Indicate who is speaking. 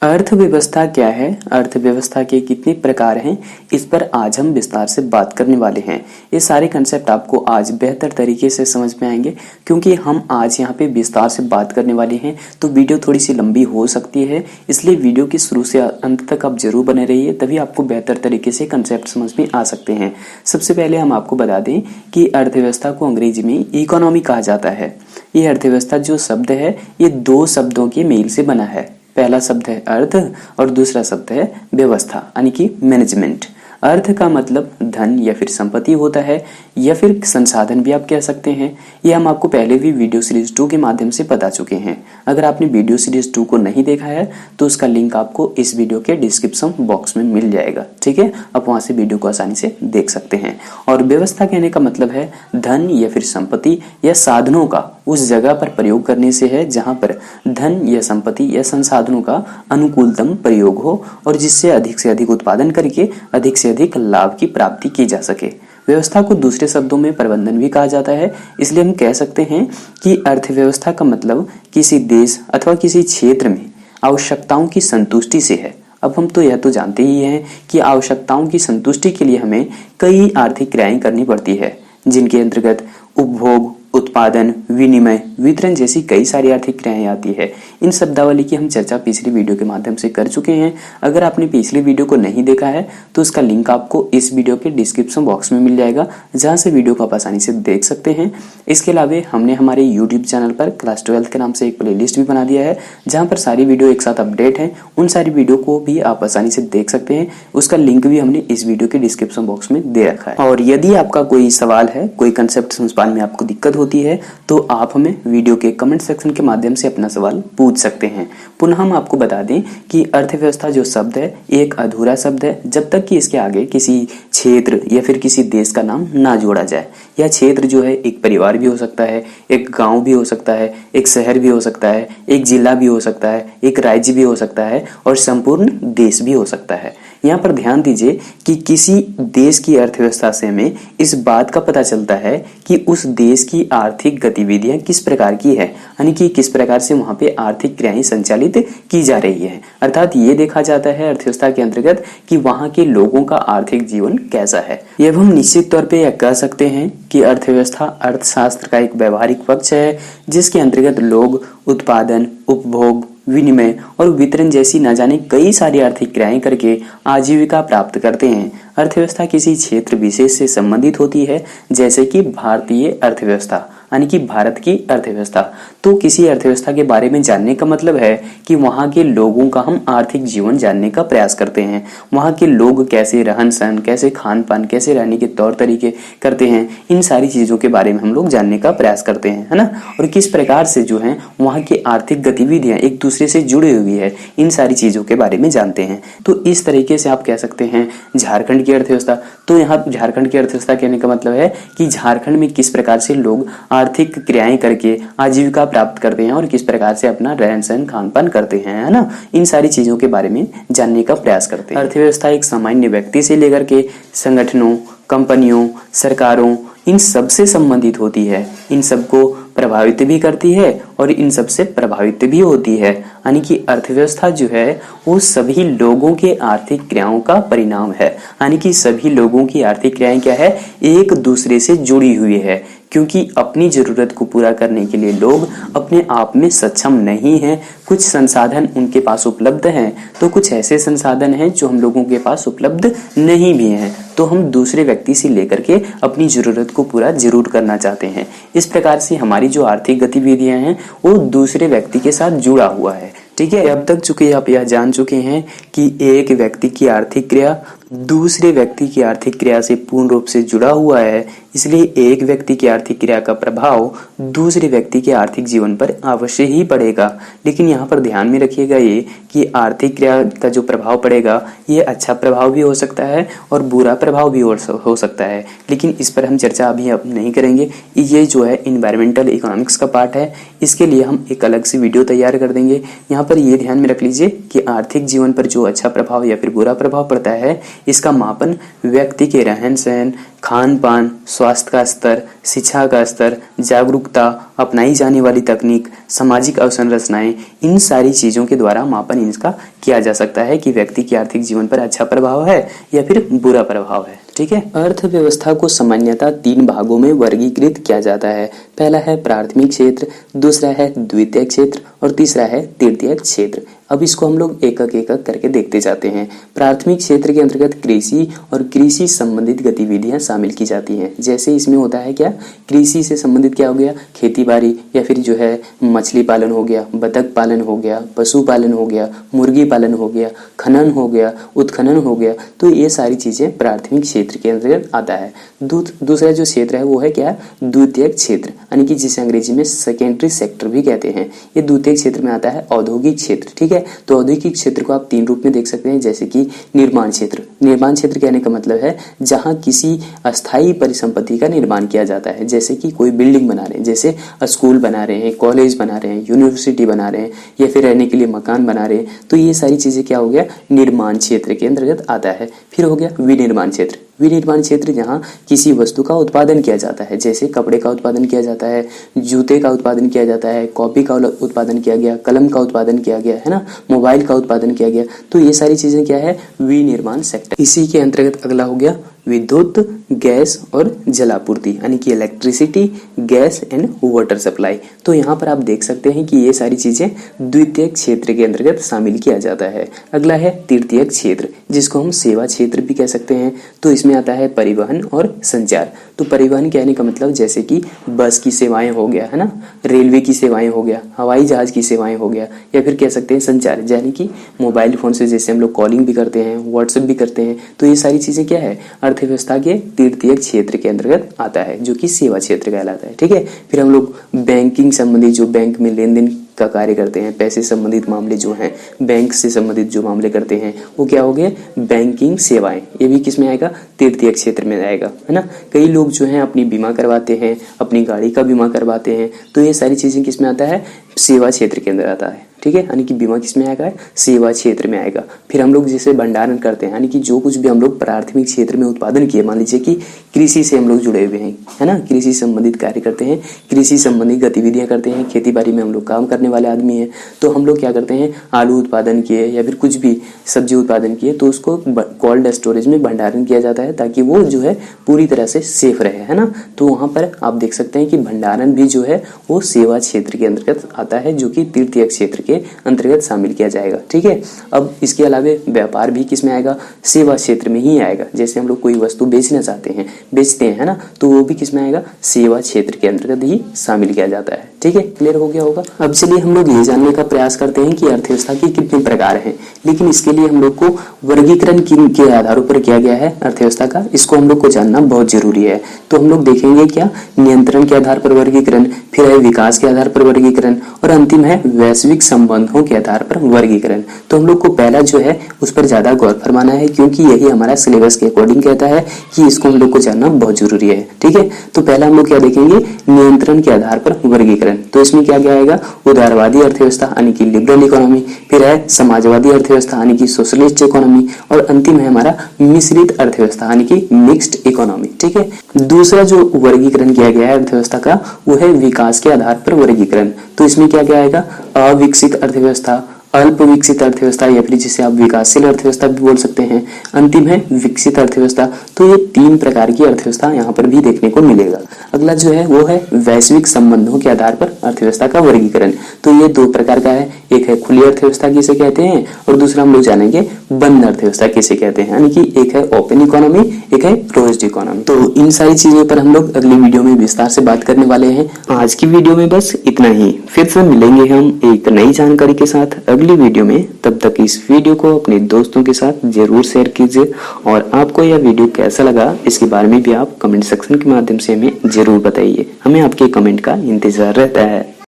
Speaker 1: अर्थव्यवस्था क्या है, अर्थव्यवस्था के कितने प्रकार हैं, इस पर आज हम विस्तार से बात करने वाले हैं। ये सारे कंसेप्ट आपको आज बेहतर तरीके से समझ में आएंगे क्योंकि हम आज यहाँ पे विस्तार से बात करने वाले हैं। तो वीडियो थोड़ी सी लंबी हो सकती है, इसलिए वीडियो की शुरू से अंत तक आप जरूर बने रहिए, तभी आपको बेहतर तरीके से कंसेप्ट समझ में आ सकते हैं। सबसे पहले हम आपको बता दें कि अर्थव्यवस्था को अंग्रेजी में इकोनॉमी कहा जाता है। ये अर्थव्यवस्था जो शब्द है ये दो शब्दों के मेल से बना है। पहला शब्द है अर्थ और दूसरा शब्द है व्यवस्था यानी कि मैनेजमेंट। अर्थ का मतलब धन या फिर संपत्ति होता है या फिर संसाधन भी आप कह सकते हैं। ये हम आपको पहले भी वीडियो सीरीज 2 के माध्यम से बता चुके हैं। अगर आपने वीडियो सीरीज 2 को नहीं देखा है तो उसका लिंक आपको इस वीडियो के डिस्क्रिप्शन बॉक्स में मिल जाएगा, ठीक है। आप वहां से वीडियो को आसानी से देख सकते हैं। और व्यवस्था कहने का मतलब है धन या फिर संपत्ति या साधनों का उस जगह पर प्रयोग करने से है जहां पर धन या संपत्ति या संसाधनों का अनुकूलतम प्रयोग हो और जिससे अधिक से अधिक उत्पादन करके अधिक से अधिक लाभ की प्राप्ति की जा सके। व्यवस्था को दूसरे शब्दों में प्रबंधन भी कहा जाता है। इसलिए हम कह सकते हैं कि अर्थव्यवस्था का मतलब किसी देश अथवा किसी क्षेत्र में आवश्यकताओं की संतुष्टि से है। अब हम तो यह तो जानते ही हैं कि आवश्यकताओं की संतुष्टि के लिए हमें कई आर्थिक क्रियाएं करनी पड़ती है, जिनके अंतर्गत उपभोग, उत्पादन, विनिमय, वितरण जैसी कई सारी आर्थिक क्रियाएं आती है। इन शब्दावली की हम चर्चा पिछली वीडियो के माध्यम से कर चुके हैं। अगर आपने पिछली वीडियो को नहीं देखा है तो उसका लिंक आपको इस वीडियो के डिस्क्रिप्शन बॉक्स में मिल जाएगा, जहां से वीडियो को आप आसानी से देख सकते हैं। इसके अलावा हमने हमारे यूट्यूब चैनल पर क्लास 12 के नाम से एक प्ले लिस्ट भी बना दिया है, जहाँ पर सारी वीडियो एक साथ अपडेट है। उन सारी वीडियो को भी आप आसानी से देख सकते हैं। उसका लिंक भी हमने इस वीडियो के डिस्क्रिप्शन बॉक्स में दे रखा है। और यदि आपका कोई सवाल है, कोई कंसेप्ट समझ पाने में आपको दिक्कत होती है तो आप हमें वीडियो के कमेंट सेक्शन के माध्यम से अपना सवाल पूछ सकते हैं। पुनः हम आपको बता दें कि अर्थव्यवस्था जो शब्द है एक अधूरा शब्द है जब तक कि इसके आगे किसी क्षेत्र या फिर किसी देश का नाम ना जोड़ा जाए। यह क्षेत्र जो है एक परिवार भी हो सकता है, एक गांव भी हो सकता है, एक शहर भी हो सकता है, एक जिला भी हो सकता है, एक राज्य भी हो सकता है और संपूर्ण देश भी हो सकता है। यहाँ पर ध्यान दीजिए कि किसी देश की अर्थव्यवस्था से हमें इस बात का पता चलता है कि उस देश की आर्थिक गतिविधियां किस प्रकार की है, यानी कि किस प्रकार से वहां पे आर्थिक क्रियाएं संचालित की जा रही है। अर्थात ये देखा जाता है अर्थव्यवस्था के अंतर्गत कि वहां के लोगों का आर्थिक जीवन कैसा है। यह हम निश्चित तौर पे यह कह सकते हैं कि अर्थव्यवस्था अर्थशास्त्र का एक व्यवहारिक पक्ष है, जिसके अंतर्गत लोग उत्पादन, उपभोग, विनिमय और वितरण जैसी न जाने कई सारी आर्थिक क्रियाएं करके आजीविका प्राप्त करते हैं। अर्थव्यवस्था किसी क्षेत्र विशेष से संबंधित होती है, जैसे कि भारतीय अर्थव्यवस्था यानी कि भारत की अर्थव्यवस्था। तो किसी अर्थव्यवस्था के बारे में जानने का मतलब है कि वहाँ के लोगों का हम आर्थिक जीवन जानने का प्रयास करते हैं। वहाँ के लोग कैसे रहन सहन, कैसे खान पान, कैसे रहने के तौर तरीके करते हैं, इन सारी चीजों के बारे में हम लोग जानने का प्रयास करते हैं, है ना। और किस प्रकार से जो है वहाँ की आर्थिक गतिविधियां एक दूसरे से जुड़ी हुई है, इन सारी चीजों के बारे में जानते हैं। तो इस तरीके से आप कह सकते हैं झारखंड की अर्थव्यवस्था। तो यहाँ झारखंड की अर्थव्यवस्था कहने का मतलब है कि झारखंड में किस प्रकार से लोग आर्थिक क्रियाएं करके आजीविका प्राप्त करते हैं और किस प्रकार से अपना रहन सहन खान पान करते हैं, है ना। इन सारी चीजों के बारे में जानने का प्रयास करते हैं। अर्थव्यवस्था एक सामान्य व्यक्ति से लेकर के संगठनों, कंपनियों, सरकारों, इन सब से संबंधित होती है। इन सबको प्रभावित भी करती है और इन सब से प्रभावित भी होती है। यानी कि अर्थव्यवस्था जो है वो सभी लोगों के आर्थिक क्रियाओं का परिणाम है। यानी कि सभी लोगों की आर्थिक क्रियाएं क्या है, एक दूसरे से जुड़ी हुई है, क्योंकि अपनी जरूरत को पूरा करने के लिए लोग अपने आप में सक्षम नहीं हैं। कुछ संसाधन उनके पास उपलब्ध हैं तो कुछ ऐसे संसाधन हैं जो हम लोगों के पास उपलब्ध नहीं भी हैं, तो हम दूसरे व्यक्ति से लेकर के अपनी जरूरत को पूरा जरूर करना चाहते हैं। इस प्रकार से हमारी जो आर्थिक गतिविधियां हैं वो दूसरे व्यक्ति के साथ जुड़ा हुआ है, ठीक है। अब तक चूंकि आप यह जान चुके हैं कि एक व्यक्ति की आर्थिक क्रिया दूसरे व्यक्ति की आर्थिक क्रिया से पूर्ण रूप से जुड़ा हुआ है, इसलिए एक व्यक्ति की आर्थिक क्रिया का प्रभाव दूसरे व्यक्ति के आर्थिक जीवन पर अवश्य ही पड़ेगा। लेकिन यहाँ पर ध्यान में रखिएगा ये कि आर्थिक क्रिया का जो प्रभाव पड़ेगा ये अच्छा प्रभाव भी हो सकता है और बुरा प्रभाव भी हो सकता है, लेकिन इस पर हम चर्चा अभी अब नहीं करेंगे। ये जो है इन्वायरमेंटल इकोनॉमिक्स का पार्ट है, इसके लिए हम एक अलग से वीडियो तैयार कर देंगे। यहाँ पर ये ध्यान में रख लीजिए कि आर्थिक जीवन पर जो अच्छा प्रभाव या फिर बुरा प्रभाव पड़ता है, इसका मापन व्यक्ति के रहन सहन, खान पान, स्वास्थ्य का स्तर, शिक्षा का स्तर, जागरूकता, अपनाई जाने वाली तकनीक, सामाजिक अवसंरचनाएं, इन सारी चीजों के द्वारा मापन इसका किया जा सकता है कि व्यक्ति के आर्थिक जीवन पर अच्छा प्रभाव है या फिर बुरा प्रभाव है। ठीक है। अर्थव्यवस्था को सामान्यतः 3 भागों में वर्गीकृत किया जाता है। पहला है प्राथमिक क्षेत्र, दूसरा है द्वितीयक क्षेत्र और तीसरा है तृतीयक क्षेत्र। अब इसको हम लोग एक एक करके देखते जाते हैं। प्राथमिक क्षेत्र के अंतर्गत कृषि और कृषि संबंधित गतिविधियां शामिल की जाती हैं। जैसे इसमें होता है क्या, कृषि से संबंधित क्या हो गया, खेती बाड़ी या फिर जो है मछली पालन हो गया, बतख पालन हो गया, पशु पालन हो गया, मुर्गी पालन हो गया, खनन हो गया, उत्खनन हो गया। तो ये सारी चीजें प्राथमिक क्षेत्र के अंतर्गत आता है। दूसरा जो क्षेत्र है वो है क्या, द्वितीयक क्षेत्र, यानी कि जिसे अंग्रेजी में सेकेंडरी सेक्टर भी कहते हैं। ये द्वितीयक क्षेत्र में आता है औद्योगिक क्षेत्र। ठीक है। तो औद्योगिक क्षेत्र को आप 3 रूप में देख सकते हैं, जैसे कि निर्माण क्षेत्र। निर्माण क्षेत्र कहने का मतलब है जहां किसी अस्थायी परिसंपत्ति का निर्माण किया जाता है, जैसे कि कोई बिल्डिंग बना रहे हैं, जैसे स्कूल बना रहे हैं, कॉलेज बना रहे हैं, यूनिवर्सिटी बना रहे हैं या फिर रहने के लिए मकान बना रहे हैं। तो ये सारी चीजें क्या हो गया, निर्माण क्षेत्र के अंतर्गत आता है। फिर हो गया विनिर्माण क्षेत्र। विनिर्माण क्षेत्र जहाँ किसी वस्तु का उत्पादन किया जाता है, जैसे कपड़े का उत्पादन किया जाता है, जूते का उत्पादन किया जाता है, कॉपी का उत्पादन किया गया, कलम का उत्पादन किया गया है ना, मोबाइल का उत्पादन किया गया। तो ये सारी चीजें क्या है, विनिर्माण सेक्टर। इसी के अंतर्गत अगला हो गया विद्युत, गैस और जलापूर्ति, यानी कि electricity, gas and water supply. तो यहाँ पर आप देख सकते हैं कि ये सारी चीजें द्वितीयक क्षेत्र के अंतर्गत शामिल किया जाता है। अगला है तृतीयक क्षेत्र, जिसको हम सेवा क्षेत्र भी कह सकते हैं। तो इसमें आता है परिवहन और संचार। तो परिवहन कहने का मतलब जैसे कि बस की सेवाएं हो गया है ना, रेलवे की सेवाएं हो गया, हवाई जहाज की सेवाएं हो गया, या फिर कह सकते हैं संचार, यानी कि मोबाइल फोन से जैसे हम लोग कॉलिंग भी करते हैं, व्हाट्सएप भी करते हैं। तो ये सारी चीजें क्या है, अर्थव्यवस्था के तृतीयक क्षेत्र के अंतर्गत आता है, जो कि सेवा क्षेत्र कहलाता है। ठीक है। फिर हम लोग बैंकिंग संबंधी, जो बैंक में लेन देन का कार्य करते हैं, पैसे संबंधित मामले जो हैं, बैंक से संबंधित जो मामले करते हैं, वो क्या हो गए, बैंकिंग सेवाएं। ये भी किस में आएगा, तृतीयक क्षेत्र में आएगा, है ना। कई लोग जो हैं अपनी बीमा करवाते हैं, अपनी गाड़ी का बीमा करवाते हैं। तो ये सारी चीजें किस में आता है, सेवा क्षेत्र के अंदर आता है। ठीक है। यानी कि बीमा किस में आएगा, सेवा क्षेत्र में आएगा। फिर हम लोग जैसे भंडारण करते हैं, यानी कि जो कुछ भी हम लोग प्राथमिक क्षेत्र में उत्पादन किए, मान लीजिए कि कृषि से हम लोग जुड़े हुए हैं, है ना, कृषि संबंधित कार्य करते हैं, कृषि संबंधित गतिविधियां करते हैं, खेती बाड़ी में हम लोग काम करने वाले आदमी हैं। तो हम लोग क्या करते हैं, आलू उत्पादन किए या फिर कुछ भी सब्जी उत्पादन किए, तो उसको कोल्ड स्टोरेज में भंडारण किया जाता है, ताकि वो जो है पूरी तरह से सेफ रहे, है ना। तो वहां पर आप देख सकते हैं कि भंडारण भी जो है वो सेवा क्षेत्र के अंतर्गत आता है, जो कि तृतीयक क्षेत्र के अंतर्गत शामिल किया जाएगा। ठीक है। अब इसके अलावा व्यापार भी किस में आएगा, सेवा क्षेत्र में ही आएगा। जैसे हम लोग कोई वस्तु बेचना चाहते हैं, बेचते हैं, है ना, तो वो भी किस में आएगा, सेवा क्षेत्र के अंतर्गत ही शामिल किया जाता है। ठीक है। क्लियर हो गया होगा। अब चलिए हम लोग ये जानने का प्रयास करते हैं कि अर्थव्यवस्था के कितने प्रकार हैं, लेकिन इसके लिए हम लोग को वर्गीकरण किन के आधारों पर किया गया है अर्थव्यवस्था का, इसको हम लोग को जानना बहुत जरूरी है। तो हम लोग देखेंगे क्या, नियंत्रण के आधार पर वर्गीकरण, फिर है विकास के आधार पर वर्गीकरण, और अंतिम है वैश्विक संबंधों के आधार पर वर्गीकरण। तो हम लोग को पहला जो है उस पर ज्यादा गौर फरमाना है, क्योंकि यही हमारा सिलेबस के अकॉर्डिंग कहता है कि इसको हम लोग को जानना बहुत जरूरी है। ठीक है। तो पहला हम लोग क्या देखेंगे, नियंत्रण के आधार पर वर्गीकरण। तो इसमें क्या क्या आएगा, उदारवादी अर्थव्यवस्था यानी कि लिबरल इकोनॉमी, फिर है समाजवादी अर्थव्यवस्था यानी कि सोशलिस्ट इकोनॉमी, और अंतिम है हमारा मिश्रित अर्थव्यवस्था यानी कि मिक्स्ड इकोनॉमी। ठीक है। दूसरा जो वर्गीकरण किया गया है अर्थव्यवस्था का, वो है विकास के आधार पर वर्गीकरण। तो इसमें क्या क्या आएगा, अविकसित अर्थव्यवस्था, अल्प विकसित अर्थव्यवस्था, या फिर जिसे आप विकासशील अर्थव्यवस्था भी बोल सकते हैं। अंतिम है विकसित अर्थव्यवस्था। तो ये 3 प्रकार की अर्थव्यवस्था यहाँ पर भी देखने को मिलेगा। अगला जो है वो है वैश्विक संबंधों के आधार पर अर्थव्यवस्था का वर्गीकरण। तो ये 2 प्रकार का है, एक है खुली अर्थव्यवस्था किसे कहते हैं, और दूसरा हम लोग जानेंगे बंद अर्थव्यवस्था किसे कहते हैं, यानी कि एक है ओपन इकोनॉमी, एक है क्लोज्ड इकोनॉमी। तो इन सारी चीजों पर हम लोग अगली वीडियो में विस्तार से बात करने वाले हैं। आज की वीडियो में बस इतना ही, फिर से मिलेंगे हम एक नई जानकारी के साथ अगली वीडियो में। तब तक इस वीडियो को अपने दोस्तों के साथ जरूर शेयर कीजिए, और आपको यह वीडियो कैसा लगा इसके बारे में भी आप कमेंट सेक्शन के माध्यम से हमें जरूर बताइए। हमें आपके कमेंट का इंतजार रहता है।